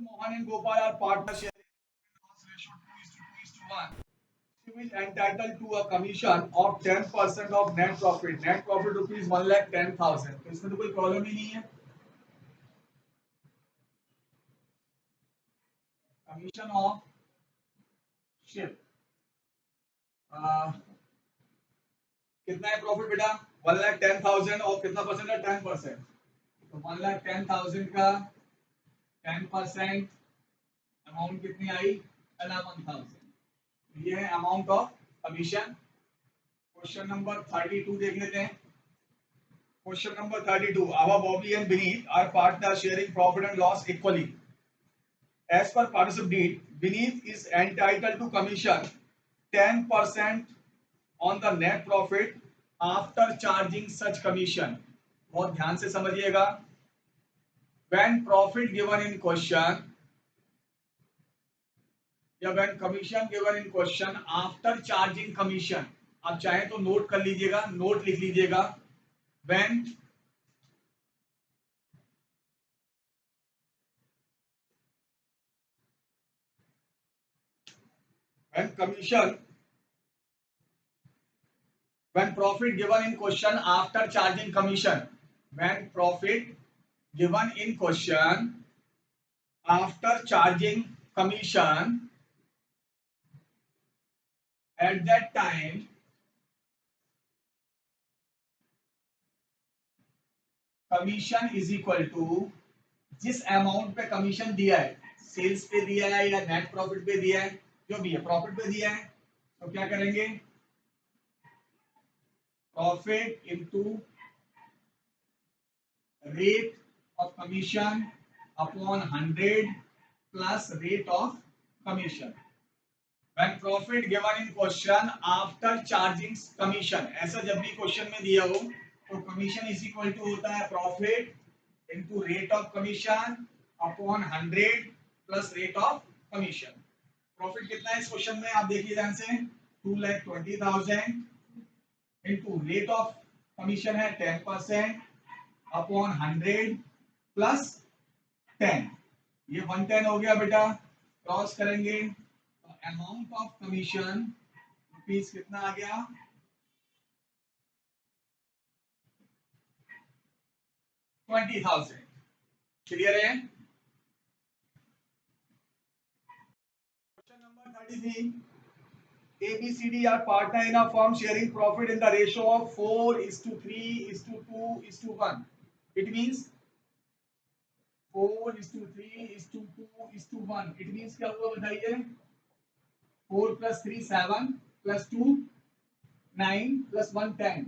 Mohan and Gopal are partners sharing loss ratio 2:1. She is entitled to a commission of 10% of net profit. Net profit rupees 1,10,000. तो इसमें तो कोई problem ही नहीं है. Commission of ship कितना है profit बेटा? 1,10,000 और कितना परसेंट है? 10%. तो 1,10,000 का 10% अमाउंट कितनी आई? 11,000. ये है amount of commission. Question number 32 देख लेते हैं. Question number 32. Our Bobby and Beneath are partners sharing profit and loss equally. As per partnership deed, Beneath is entitled to commission 10% on the net profit after charging such commission. बहुत ध्यान से समझिएगा. When profit given in question या when commission given in question after charging commission, आप चाहें तो note कर लीजिएगा, नोट लिख लीजिएगा. When profit given in question after charging commission, when profit given in question after charging commission, at that time commission is equal to जिस amount पे commission दिया है, सेल्स पे दिया है या नेट प्रॉफिट पे दिया है, जो भी है प्रॉफिट पे दिया है, तो क्या करेंगे? Profit into rate of commission upon 100 plus rate of commission. When profit given in question after charging commission, ऐसा जब भी क्वेश्चन में दिया हो तो कमीशन इज इक्वल टू होता है profit into rate of commission upon 100 plus rate of commission. Profit कितना है इस क्वेश्चन में? आप देखिए ध्यान से. 2,20,000 इनटू रेट ऑफ कमीशन है 10% अपॉन 100 प्लस 10. ये 110 हो गया बेटा. क्रॉस करेंगे तो अमाउंट ऑफ कमीशन रुपीज कितना आ गया? 20,000. क्लियर है? Question number 33. ABCD are partner in a firm sharing profit in the ratio of 4:3:2:1. It means 4:3:2:1. It means क्या हुआ बताइए? 4 plus 3 7 plus 2 9 plus 1 10.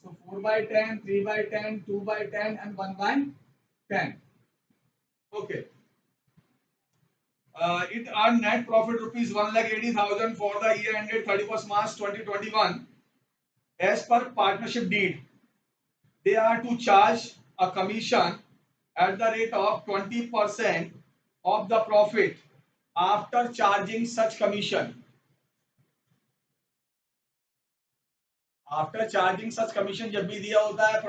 So 4/10, 3/10, 2/10 and 1/10. Okay. It earned net profit rupees 1,80,000 for the year ended 31st March 2021. As per partnership deed, they are to charge a commission at the rate of 20% of the profit after charging such commission. After charging such commission जब भी दिया होता है,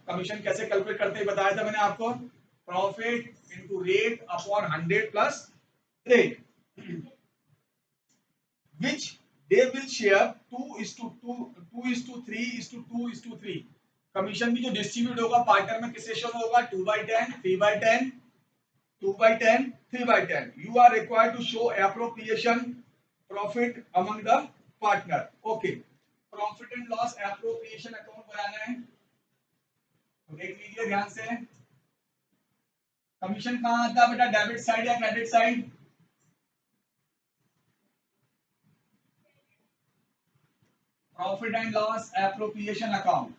commission कैसे calculate करते हैं बताया था मैंने आपको. Profit into rate upon 100 plus rate, which they will share 2:3:2:3. Commission भी जो डिस्ट्रीब्यूट होगा पार्टनर में किस रेशियो में होगा? 2/10, 3/10, 2/10, 3/10. You are required to show appropriation profit among the partner. Okay. Profit and loss appropriation account बनाना है तो देख लीजिए ध्यान से. कमीशन कहां आता है बेटा? डेबिट साइड या credit side? Profit and loss appropriation account.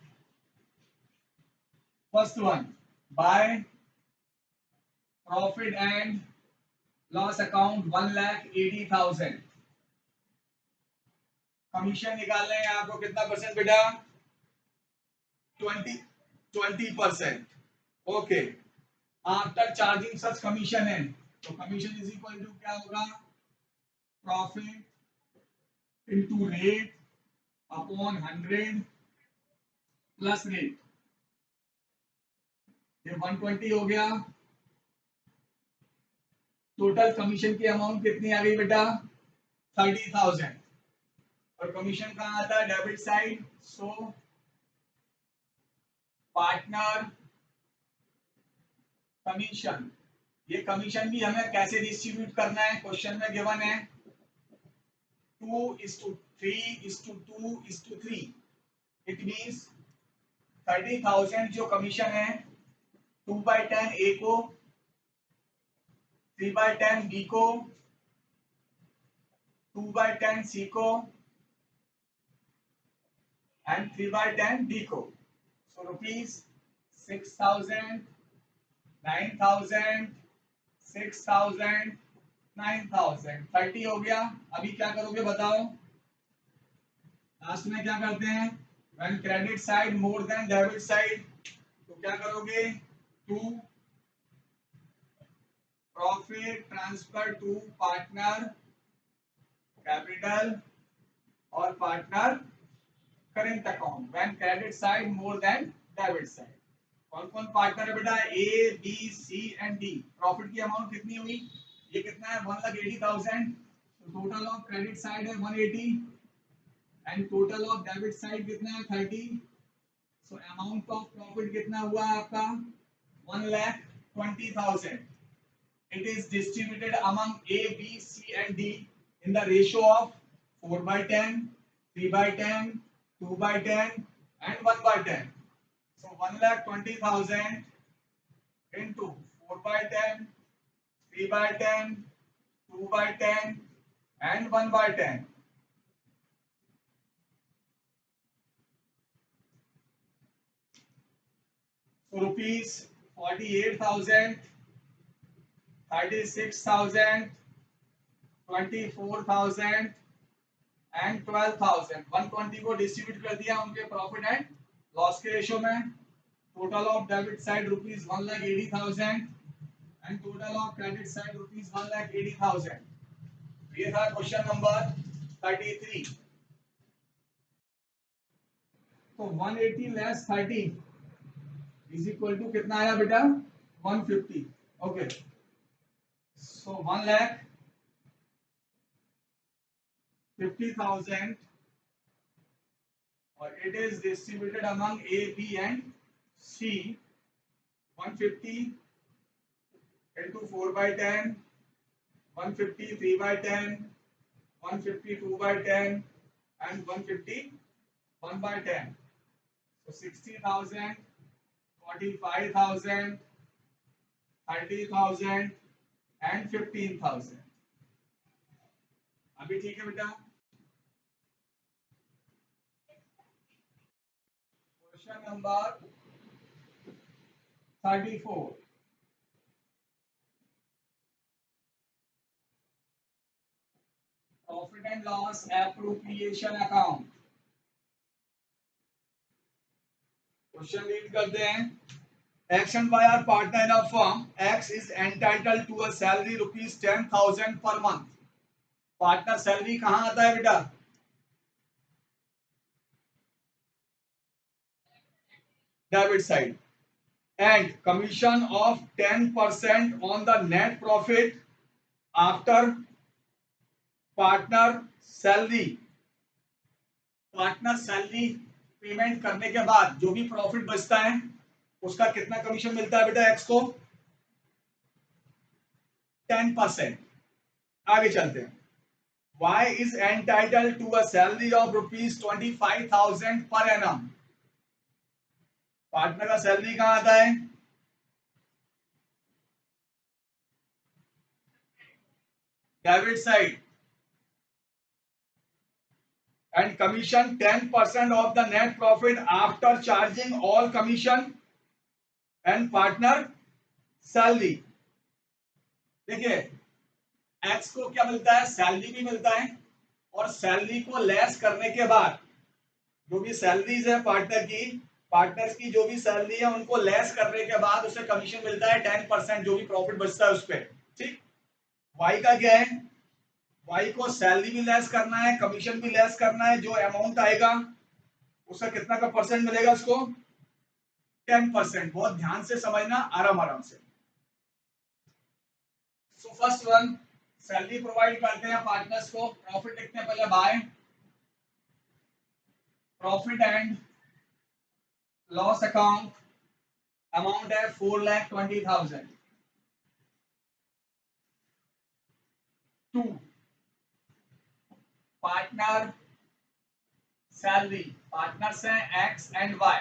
First one by profit and loss account 1,80,000. Commission निकालना है आपको कितना परसेंट बेटा? 20%. ओके. आफ्टर चार्जिंग सच कमीशन है तो कमीशन इज इक्वल टू क्या होगा? Profit into rate upon 100 plus rate. ये 120 हो गया टोटल कमीशन की अमाउंट कितनी आ गई बेटा? 30,000। और कमीशन कहाँ आता है? Debit side. So partner commission, ये कमीशन भी हमें कैसे डिस्ट्रीब्यूट करना है? क्वेश्चन में गिवन है 2:3:2:3। इट मीन्स 30,000 जो कमीशन है 2/10 ए को, 3/10 बी को, 2/10 सी को एंड 3/10 डी को। सो रुपीज 6,000, 9,000, 6,000, 9,000, 30 हो गया। अभी क्या करोगे बताओ? लास्ट में क्या करते हैं? When credit side more than debit side, तो क्या करोगे? To profit transfer to partner capital और partner current account when credit side more than debit side. कौन कौन पार्टनर है बेटा? A B C and D. Profit की अमाउंट कितनी हुई? ये कितना है? 1,80,000। तो टोटल ऑफ क्रेडिट साइड है 180 and total of debit side कितना है? 30। सो अमाउंट ऑफ प्रॉफिट कितना हुआ आपका? 1,20,000। It is distributed among A, B, C and D in the ratio of 4/10, 3/10, 2/10 and 1/10. So 1,20,000 into 4/10, 3/10, 2/10 and 1/10. So rupees 48,000, 36,000, 24,000 and 12,000। 120 को distribute कर दिया उनके प्रॉफिट एंड लॉस के रेशियो में। Total of debit side rupees 1,80,000 and total of credit side rupees 1,80,000। ये था question number 33। तो 180 less 30 is equal to कितना आया बेटा? 150। ओके, सो 1,50,000 और it is distributed among A, B and C. 150 into 4/10, 150 3/10, 150 2/10 and 150 1/10. So 60,000, 45,000, 30,000 and 15,000। अभी ठीक है बेटा? Question number 34। Profit and loss appropriation account. Question read करते हैं। Action by our partner in a firm X is entitled to a salary rupees 10,000 per month. Partner salary कहाँ आता है बेटा? Debit side. And commission of 10% on the net profit after partner salary. Partner salary payment करने के बाद जो भी profit बचता है उसका कितना कमीशन मिलता है बेटा? एक्स को 10%। आगे चलते हैं। Y is entitled to a salary of rupees 25,000 per annum. Partner का सैलरी कहाँ आता है? Debit side. And commission 10% of the net profit after charging all commission and partner salary. देखिए, एक्स को क्या मिलता है? सैलरी भी मिलता है और सैलरी को लेस करने के बाद जो भी सैलरीज है पार्टनर्स की जो भी सैलरी है उनको लेस करने के बाद उसे कमीशन मिलता है 10%, जो भी प्रॉफिट बचता है उस पर। ठीक। वाई का क्या है? वाई को सैलरी भी लेस करना है, कमीशन भी लेस करना है। जो अमाउंट आएगा उसका कितना का परसेंट मिलेगा उसको? 10%। बहुत ध्यान से समझना, आराम आराम से। So first one, salary provide करते हैं पार्टनर्स को, प्रॉफिट लिखते हैं पहले, bye profit and loss account, amount है 4,20,000। 2 पार्टनर सैलरी, पार्टनर्स हैं एक्स एंड वाई।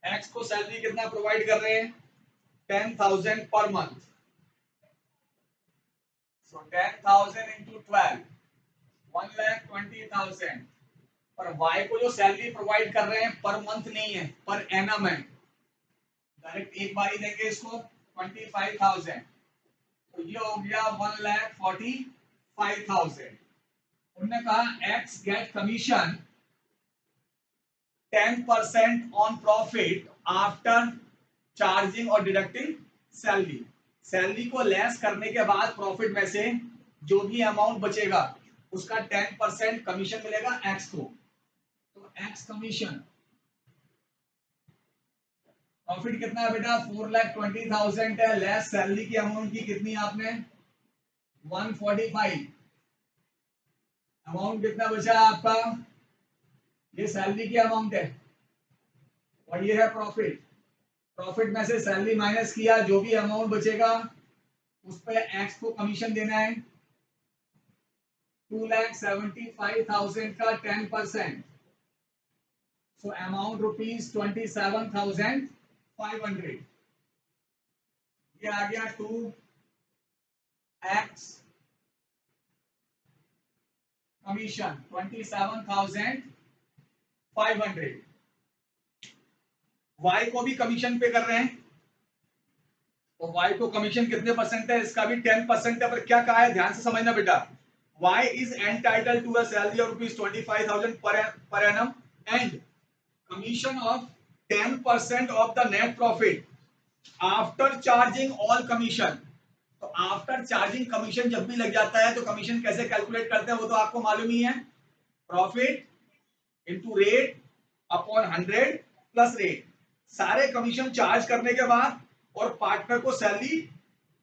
एक्स को सैलरी कितना प्रोवाइड कर रहे हैं, 10,000 पर मंथ, सो 10,000 इंटू 12, 1,20,000। और वाई को जो सैलरी प्रोवाइड कर रहे हैं पर मंथ नहीं है, पर एनम है, डायरेक्ट एक बार ही देंगे इसको 25,000, तो ये हो गया 1,45,000। उन्होंने कहा x get commission 10% on profit after charging और डिडक्टिंग सैलरी। सैलरी को लेस करने के बाद प्रॉफिट में से जो भी अमाउंट बचेगा उसका 10% कमीशन मिलेगा एक्स को। तो एक्स कमीशन, प्रॉफिट कितना है बेटा, 4,20,000 है, लेस सैलरी की अमाउंट की कितनी आपने 145, अमाउंट कितना बचा आपका, ये सैलरी की अमाउंट है और ये है प्रॉफिट। प्रॉफिट में से सैलरी माइनस किया, जो भी अमाउंट बचेगा उस पर एक्स को कमीशन देना है, 2,75,000 का 10%, सो अमाउंट ₹27,500। ये आ गया 2x कमीशन 27,500। वाई को भी कमीशन पे कर रहे हैं, तो वाई को कमीशन कितने परसेंट है, इसका भी 10% है। पर क्या कहा है, ध्यान से समझना बेटा, Y is entitle to a salary of ₹25,000 per annum and commission of 10% of the net profit after charging all commission। तो आफ्टर चार्जिंग कमीशन जब भी लग जाता है तो कमीशन कैसे कैलकुलेट करते हैं वो तो आपको मालूम ही है, profit into rate upon 100 plus rate, सारे कमीशन चार्ज करने के बाद और पार्टनर को सैलरी,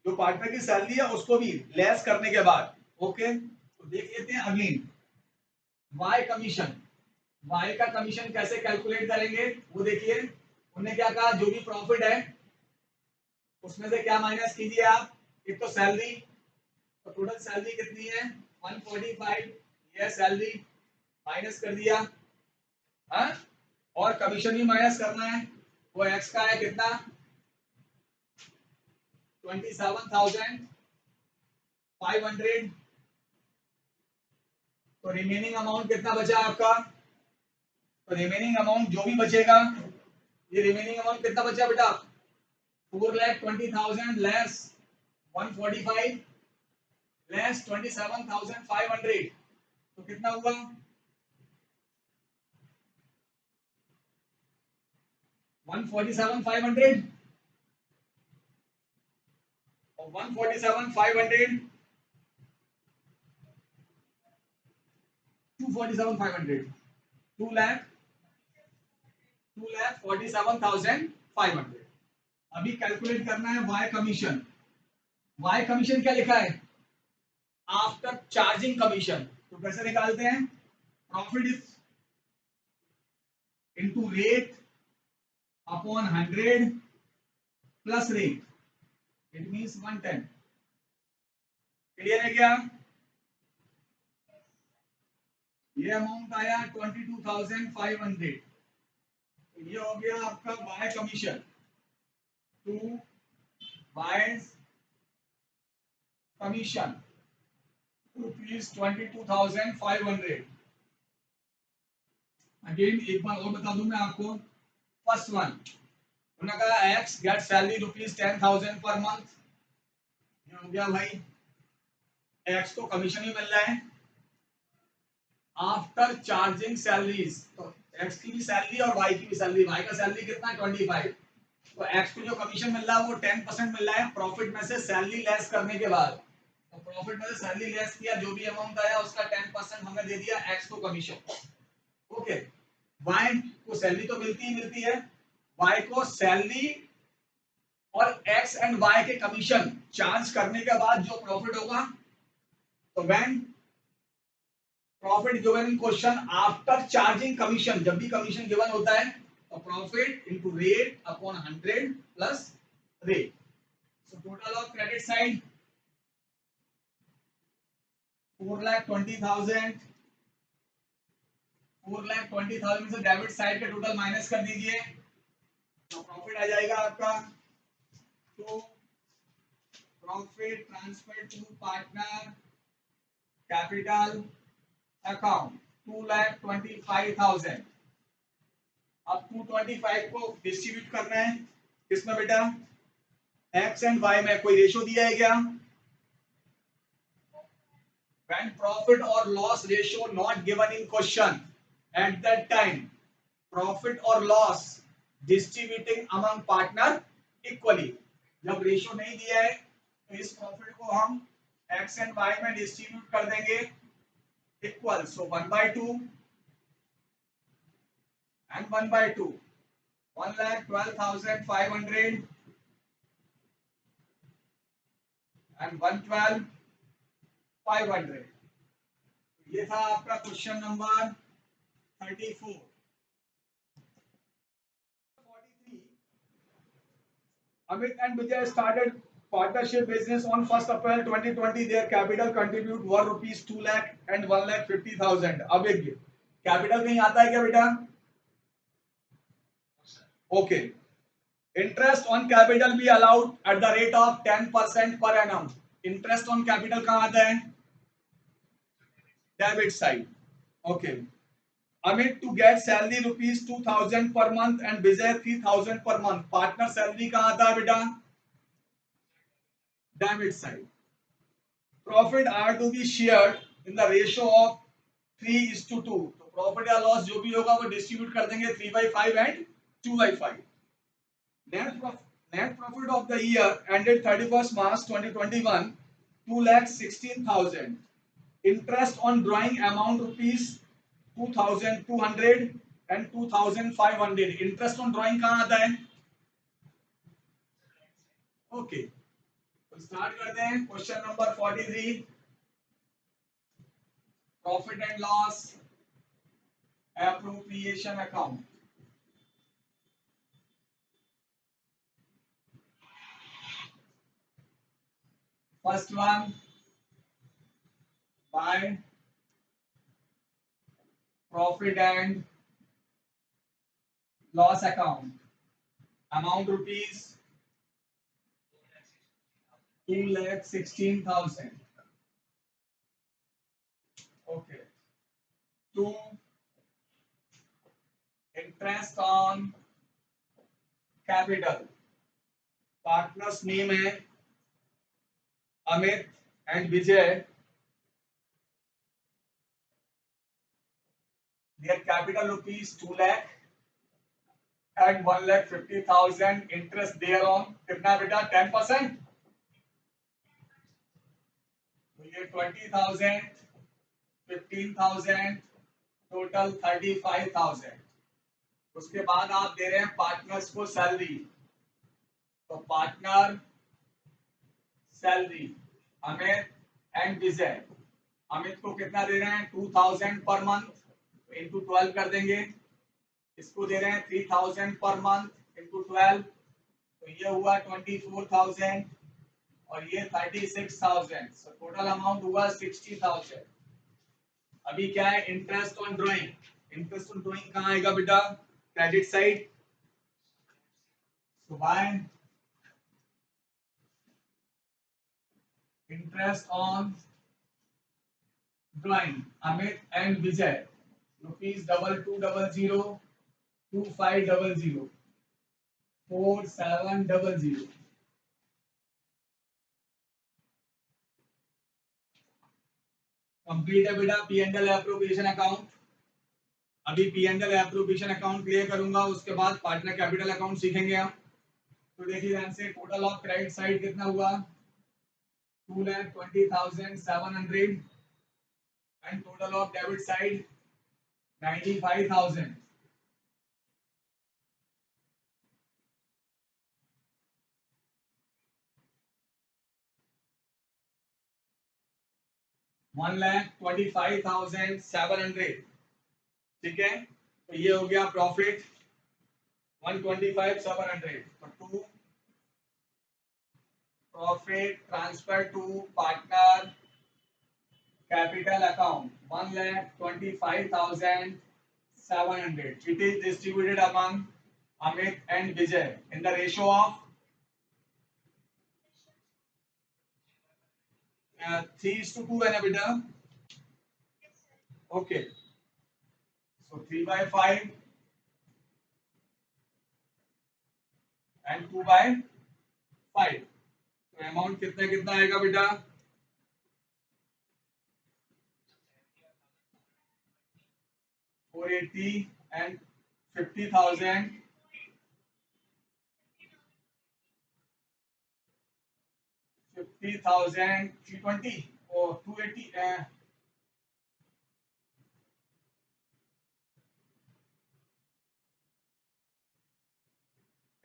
जो पार्टनर की सैलरी है उसको भी लेस करने के बाद। ओके, तो देख लेते हैं अगेन, वाई कमीशन, वाई का कमीशन कैसे कैलकुलेट करेंगे वो देखिए। उन्होंने क्या कहा, जो भी प्रॉफिट है उसमें से क्या माइनस कीजिए आप, एक तो सैलरी, तो टोटल सैलरी कितनी है 145, ये सैलरी माइनस कर दिया, हाँ, और कमीशन भी माइनस करना है, वो एक्स का है कितना 27,500, तो रिमेनिंग अमाउंट कितना बचा आपका, तो रिमेनिंग अमाउंट जो भी बचेगा, ये रिमेनिंग अमाउंट कितना बचा बेटा 4,20,000 लेस 145 लेस 27,500, तो कितना हुआ 147,500 और 147,500 247,500 2,47,500। अभी कैलकुलेट करना है वाई कमीशन। वाई कमीशन क्या लिखा है, आफ्टर चार्जिंग कमीशन, तो कैसे निकालते हैं, profit is into rate upon 100 plus rate, it means 110। Clear है क्या, ये अमाउंट आया 22,500, तो ये हो गया आपका Y commission, to Y's commission ₹22,500। Again एक बार और बता दूं मैं आपको, फर्स्ट वन उन्होंने कहा x get salary ₹10,000 per month, ये हो गया भाई, एक्स को कमीशन ही मिल रहा है आफ्टर चार्जिंग सैलरीज, तो एक्स की भी सैलरी और वाई की भी सैलरी, वाई का सैलरी कितना है 25, तो एक्स को जो कमीशन मिल रहा है वो 10% मिल रहा है प्रॉफिट में से सैलरी लेस करने के बाद, तो प्रॉफिट में से सैलरी लेस किया, जो भी अमाउंट आया उसका 10% हमने दे दिया एक्स को कमीशन। ओके, वाई को सैलरी तो मिलती ही मिलती है, वाई को सैलरी और एक्स एंड वाई के कमीशन चार्ज करने के बाद जो प्रॉफिट होगा, तो when profit given in question after charging commission, जब भी कमीशन गिवन होता है तो profit into rate upon 100 plus rate. So total of credit side 4,20,000, 4,20,000 से डेबिट साइड के टोटल माइनस कर दीजिए, तो प्रॉफिट आ जाएगा आपका। तो profit transfer to partner capital account 2,25,000। अब 225 को डिस्ट्रीब्यूट करना है किसमें बेटा, एक्स एंड वाई में। कोई रेशो दिया है क्या? When profit or loss ratio not given in question, at that time profit or loss distributing among partner equally। जब रेशो नहीं दिया है तो इस प्रॉफिट को हम एक्स एंड वाई में डिस्ट्रीब्यूट कर देंगे इक्वल। So 1/2 and 1/2, 1,12,500 and 112,500। ये था आपका question number 34। 43, Amit and Vijay started partnership business on 1st April 2020. Their capital contribute were rupees 2 lakh and 1,50,000। अब एक कैपिटल कहीं आता है क्या बेटा? Okay. Interest on capital B allowed at the rate of 10% per annum. Interest on capital कहाँ आता है? Debit side. Okay. Amit to get salary rupees 2,000 per month and Vijay 3,000 per month। Partner salary कहाँ आता है बेटा? Debit side. Profit are to be shared in the ratio of 3:2। तो profit या loss जो भी होगा वो डिस्ट्रीब्यूट कर देंगे 3/5 and 2/5। Net profit of the year ended 31st March 2021 2,16,000। Interest on drawing amount rupees 2,200 and 2,500। Interest on drawing कहाँ आता है? ओके, तो स्टार्ट करते हैं question number 43। Profit and loss appropriation account. First one by profit and loss account, amount rupees 2,16,000। Okay. To interest on capital, partners name है Amit and Vijay. Their capital rupees 2 lakh and 1,50,000। Interest thereon कितना बेटा? 10%। तो ये 20,000, 15,000, total 35,000। उसके बाद आप दे रहे हैं पार्टनर्स को सैलरी, तो पार्टनर सैलरी अमित एंड विजय। अमित को कितना दे रहे हैं? 2,000 पर मंथ, इंटू 12 कर देंगे। इसको दे रहे हैं 3,000 पर मंथ इंटू 12, तो ये हुआ 24,000 और ये 36,000। सो टोटल अमाउंट हुआ 60,000। अभी क्या है? Interest on drawing. Interest on drawing कहाँ आएगा बेटा? Credit side. So by interest on drawing Amit and Vijay rupees 2200, 2500, 4700। Complete है बेटा P and L appropriation account. अभी P and L appropriation account clear करूंगा, उसके बाद पार्टनर कैपिटल अकाउंट सीखेंगे हम। तो देखिए ध्यान से, टोटल ऑफ क्रेडिट साइड कितना हुआ? 2,20,700 and total of debit side 95,000। 1,25,700, ठीक है। तो ये हो गया प्रॉफिट 125,700। तो to profit transfer to partner capital account 1,25,700. It is distributed among Amit and Vijay in the ratio of 3:2 है ना बेटा? Okay. So 3/5 and 2/5. तो अमाउंट कितना कितना आएगा बेटा? 480 and 50,000. 50,000 320 or 280.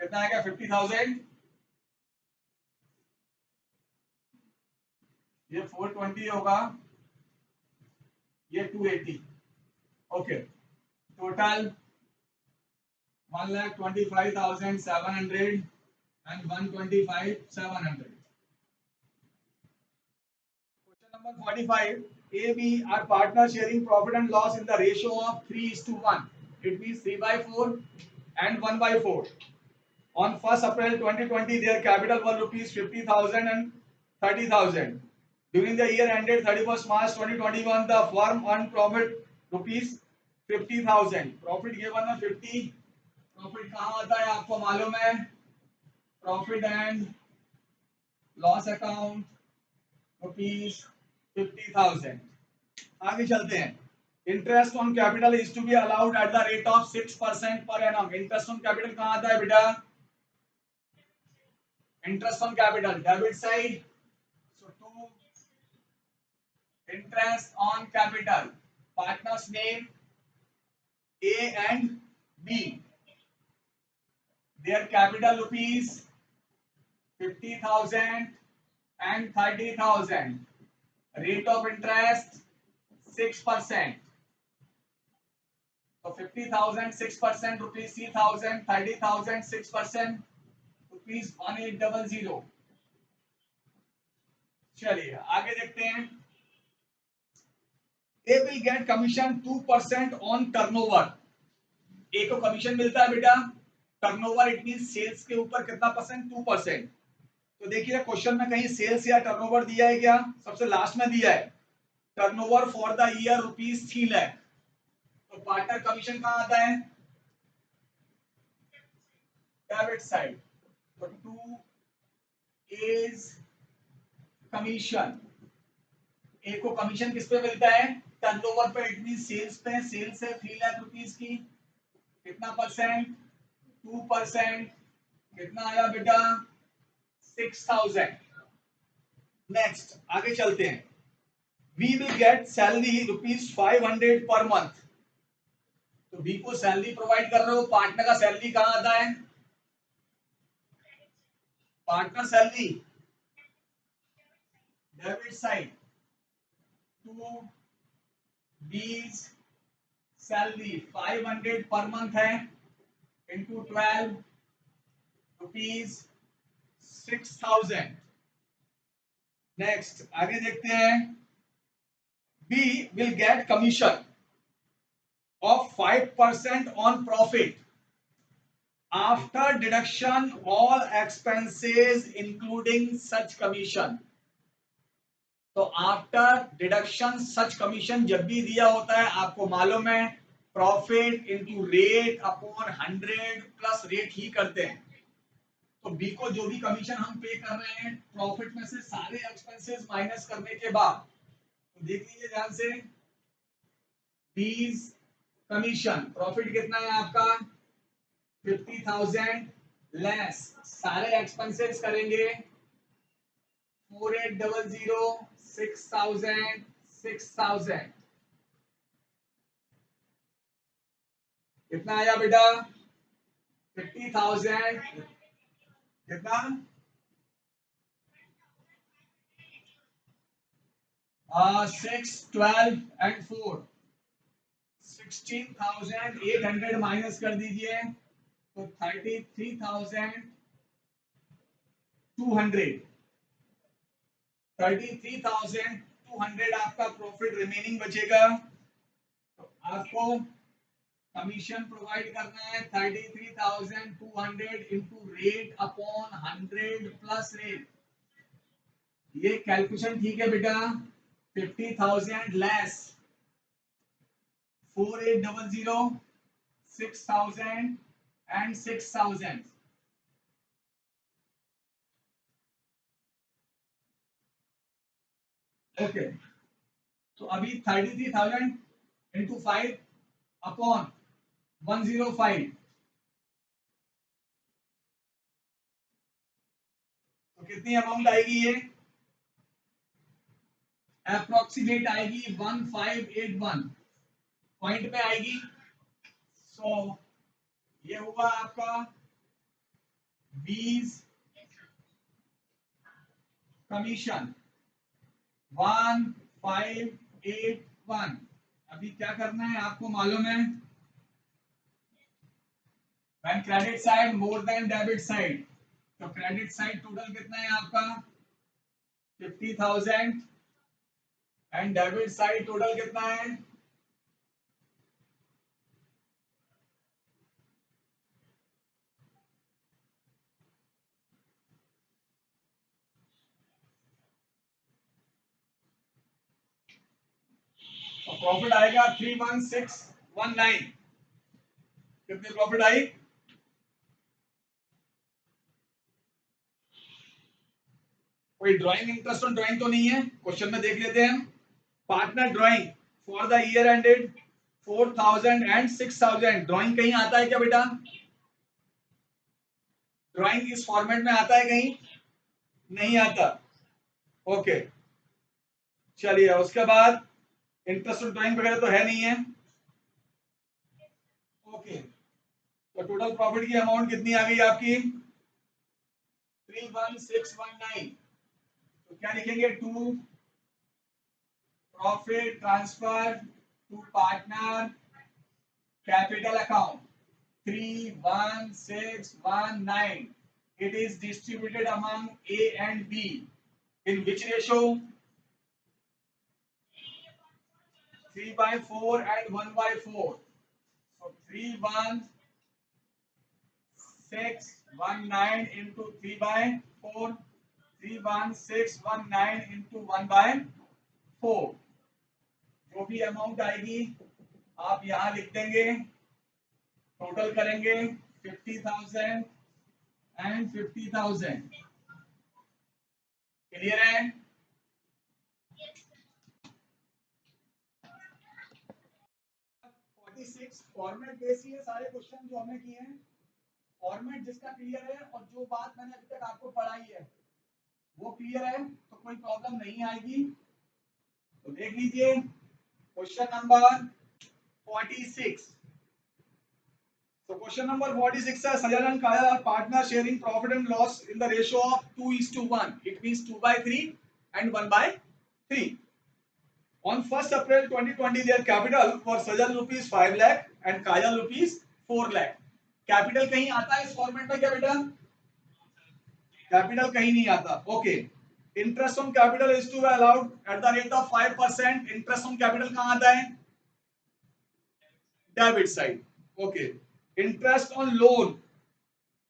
कितना आएगा? 50,000, ये 420 होगा, ये 280. Okay, total 1,25,700 and 125,700. Question number 45. A, B are partners sharing profit and loss in the ratio of 3:1. It means 3/4 and 1/4. On 1st April 2020, their capital was rupees 50,000 and 30,000. During the year ended 31st March 2021, the firm earned profit rupees 50,000. Profit given है 50. Profit कहाँ आता है आपको मालूम है? Profit and loss account rupees 50,000. आगे चलते हैं. Interest on capital is to be allowed at the rate of 6% per annum. Interest on capital कहाँ आता है बेटा? Interest on capital debit side. So to interest on capital, partners name A and B. Their capital rupees 50,000 and 30,000. Rate of interest 6%. So 50,000 6%, rupees 3,000, 30,000 6%, rupees 1800. चलिए आगे देखते हैं. A will get commission 2% on turnover. A को commission मिलता है बेटा turnover, it mean sales के ऊपर कितना परसेंट? 2%. तो देखिए क्वेश्चन में कहीं सेल्स या टर्नओवर दिया है क्या? सबसे लास्ट में दिया है turnover for the year rupees 3 lakh. तो पार्टनर कमीशन कहाँ आता है? Debit side. तो 2 इज कमीशन. ए को कमीशन किस पे मिलता है? टर्नओवर पे, इट मीन सेल्स पे. सेल्स है 3 लाख रुपीज की. कितना परसेंट? 2%. कितना आया बेटा? 6,000. नेक्स्ट आगे चलते हैं. We will get salary rupees 500 per month. तो बी को सैलरी प्रोवाइड कर रहे हो. पार्टनर का सैलरी कहाँ आता है? Partner salary debit side. To B's salary 500 per month है इंटू 12 रुपीज 6,000. नेक्स्ट आगे देखते हैं. B will get commission of 5% on profit after deduction all expenses including such commission. तो आफ्टर डिडक्शन सच कमीशन जब भी दिया होता है आपको मालूम है profit into rate upon 100 plus rate ही करते हैं. तो बी को जो भी कमीशन हम पे कर रहे हैं प्रॉफिट में से सारे एक्सपेंसेस माइनस करने के बाद, तो देख लीजिए ध्यान से. बीज कमीशन प्रॉफिट कितना है आपका? 50,000 लेस सारे एक्सपेंसेस करेंगे 4800 6,000 6,000. कितना आया बेटा? 50,000. कितना? 6, 12 and 4, 16,800 माइनस कर दीजिए तो 33,200, 33,200 आपका प्रॉफिट रिमेनिंग बचेगा। तो आपको कमीशन प्रोवाइड करना है 33,200 into rate upon 100 plus rate. ये कैलकुलेशन ठीक है बेटा। 50,000 लेस 4800, 6,000 and 6,000। ओके, तो अभी 33,000 इंटू 5 अपॉन 105, तो कितनी अमाउंट आएगी? ये अप्रोक्सीमेट आएगी 1581 पॉइंट पे आएगी। सो ये हुआ आपका 20 कमीशन 1581। अभी क्या करना है आपको मालूम है, when credit side more than debit side, तो क्रेडिट साइड टोटल कितना है आपका 50,000 एंड डेबिट साइड टोटल कितना है? तो प्रॉफिट आएगा 31619। कितनी प्रॉफिट आई? कोई ड्राइंग इंटरेस्ट ऑन ड्राइंग तो नहीं है? क्वेश्चन में देख लेते हैं। Partner drawing for the year ended 4,000 and 6,000। Drawing कहीं आता है क्या बेटा? ड्राइंग इस फॉर्मेट में आता है कहीं? नहीं आता। ओके, चलिए उसके बाद इंटरेस्ट ऑन ड्राइंग वगैरह तो है नहीं है। ओके, तो टोटल प्रॉफिट की अमाउंट कितनी आ गई आपकी? 31619। तो क्या लिखेंगे? To profit transfer to partner capital account 31619। It is distributed among A and B. In which ratio? 3/4 and 1/4. So 31619 into 3/4, 31619 into 1/4। जो भी अमाउंट आएगी आप यहां लिख देंगे, टोटल करेंगे 50,000 एंड 50,000। क्लियर है? 46 फॉर्मेट बेस ये सारे क्वेश्चन जो हमने किए हैं, फॉर्मेट जिसका क्लियर है और जो बात मैंने अभी तक आपको पढ़ाई है वो क्लियर है तो कोई प्रॉब्लम नहीं आएगी। तो देख लीजिए question number 46। So question number 46 says Sajal and Kaya are partners sharing profit and loss in the ratio of 2:1. It means 2/3 and 1/3. On 1st April 2020, their capital for Sajal rupees 5 lakh and Kaya rupees 4 lakh. Capital कहीं आता है इस format में क्या बेटा? Capital कहीं नहीं आता। Okay, interest on capital is to be allowed at the rate of 5%। Interest on capital कहां आता है? Debit side. Okay, interest on loan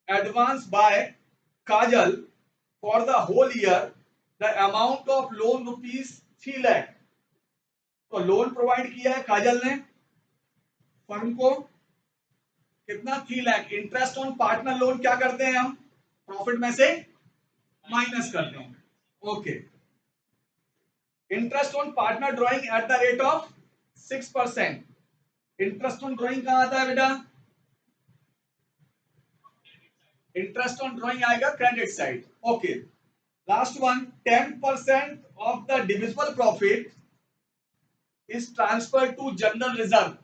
advanced by Kajal for the whole year, the amount of loan rupees 3 lakh। तो loan provide किया है काजल ने firm को, कितना? 3 lakh. Interest on partner loan क्या करते हैं हम? प्रॉफिट में से माइनस करते हैं। Okay, interest on partner drawing at the rate of 6%। Interest on drawing कहां आता है बेटा? इंटरेस्ट ऑन ड्रॉइंग आएगा credit side. Okay, last one, 10% of the divisible profit is transfer to general reserve.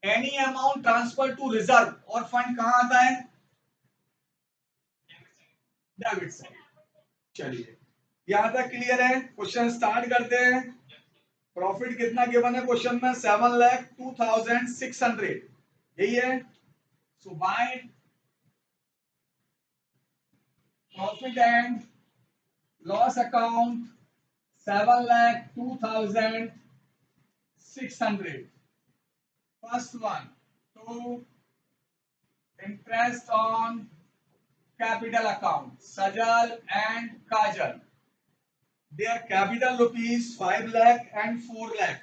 Any amount transfer to reserve और fund कहां आता है? Debit side. चलिए यहां तक क्लियर है? क्वेश्चन स्टार्ट करते हैं। प्रॉफिट कितना गिवन है क्वेश्चन में? 7,02,600, यही है। So by profit and loss account 7,02,600. First one, to interest on capital account, Sajal and Kajal. Their capital rupees 5 lakh and 4 lakh.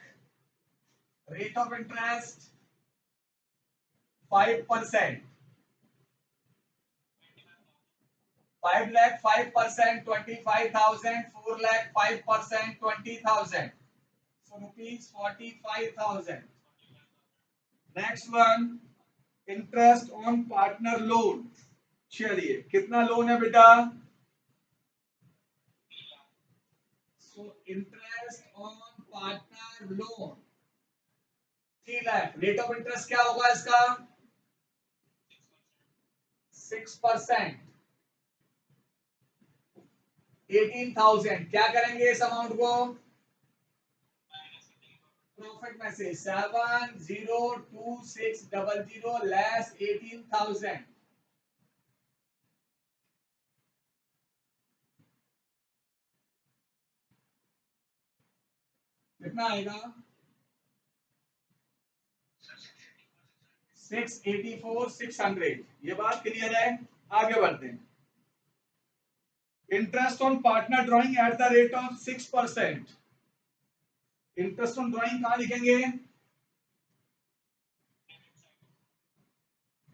Rate of interest 5%. 5 lakh 5%, 25,000. 4 lakh 5%, 20,000. So rupees 45,000. Next one, interest on partner loan. चलिए कितना loan है बेटा? So interest on partner loan 3 lakh. Rate of interest क्या होगा इसका? 6%. 18,000. क्या करेंगे इस अमाउंट को? प्रॉफिट में से 7,02600 लेस 18,000. कितना आएगा? 684,600. ये बात क्लियर है? आगे बढ़ते हैं. Interest on partner drawing at the rate of 6%. Interest on drawing कहां लिखेंगे?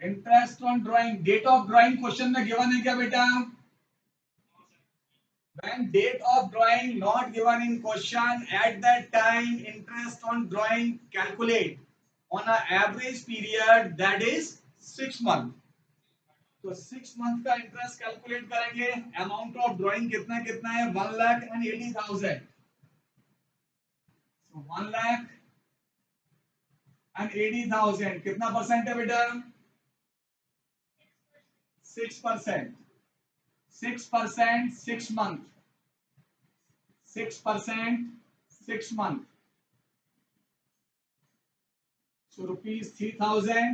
Interest on drawing, date of drawing question में गिवन है क्या बेटा? When date of drawing not given in question, at that time interest on drawing calculate on an average period, that is 6 month. तो 6 month का interest calculate करेंगे. Amount of drawing कितना कितना है? 1,80,000. So 1,80,000 कितना परसेंट है बेटा? 6%. 6%, 6 month. 6%, 6 month. So rupees 3,000,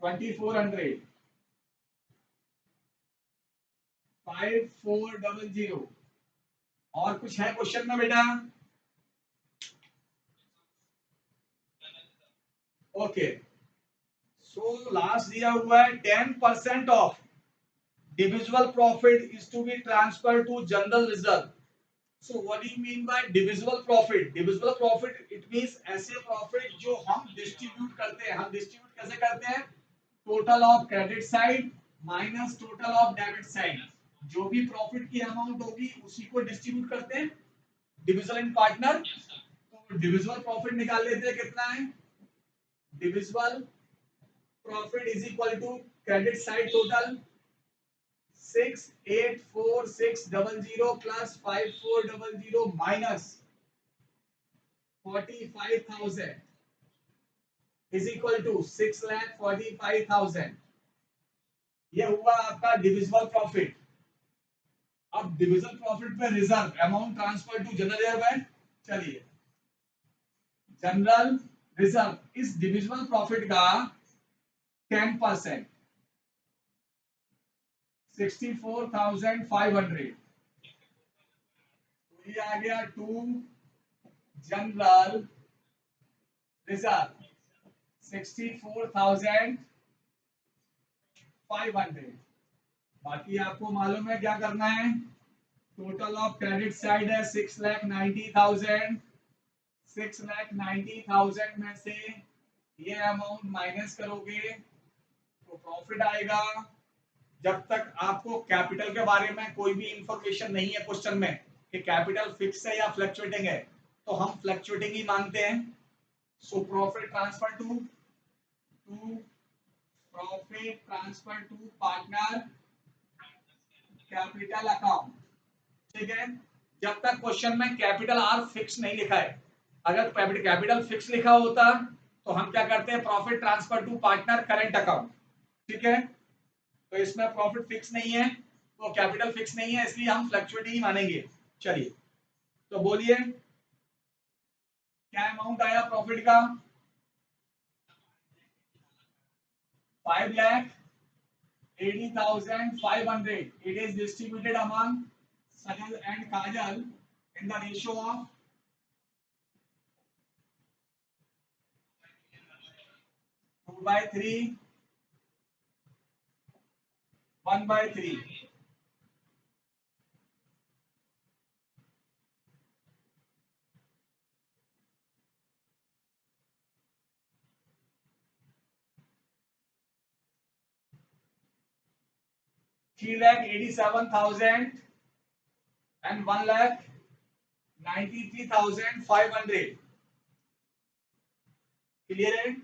2,400, 5,400. और कुछ है क्वेश्चन में बेटा? ओके. सो लास्ट दिया हुआ है 10% of divisible profit is to be transferred to general reserve. So what do you mean by divisible profit? Divisible profit it means ऐसे profit जो हम distribute करते हैं. हम distribute कैसे करते हैं? Total of credit side minus total of debit side. जो भी profit की amount होगी उसी को distribute करते हैं. Division in partner. तो divisible profit निकाल लेते हैं कितना है? Divisible profit is equal to credit side total 6,84,600 plus 5,400 minus 45,000 is equal to 6,45,000. ये हुआ आपका डिविजिबल प्रॉफिट. अब डिविजिबल प्रॉफिट पे reserve amount transfer to general reserve है. चलिए जनरल रिजर्व इस डिविजिबल प्रॉफिट का 10%, 64,500. तो ये आ गया टू जनरल रिजर्व 64,500. बाकी आपको मालूम है क्या करना है? टोटल ऑफ क्रेडिट साइड है 6,90,000. 6,90,000 में से ये अमाउंट माइनस करोगे तो प्रॉफिट आएगा. जब तक आपको कैपिटल के बारे में कोई भी इंफॉर्मेशन नहीं है क्वेश्चन में कि कैपिटल फिक्स है या फ्लक्चुएटिंग है, तो हम फ्लक्चुएटिंग ही मानते हैं. So profit transfer to partner capital account. ठीक है. जब तक क्वेश्चन में कैपिटल आर फिक्स नहीं लिखा है. अगर कैपिटल फिक्स लिखा होता तो हम क्या करते हैं? Profit transfer to partner current account. ठीक है. तो इसमें प्रॉफिट फिक्स नहीं है तो कैपिटल फिक्स नहीं है, इसलिए हम फ्लक्चुएटिंग ही मानेंगे. चलिए तो बोलिए क्या अमाउंट आया प्रॉफिट का? 5,80,500. It is distributed among Sajal and Kajal in the ratio of 2/3, 1/3. Three lakh 87,000 and 1,93,500. Clear है?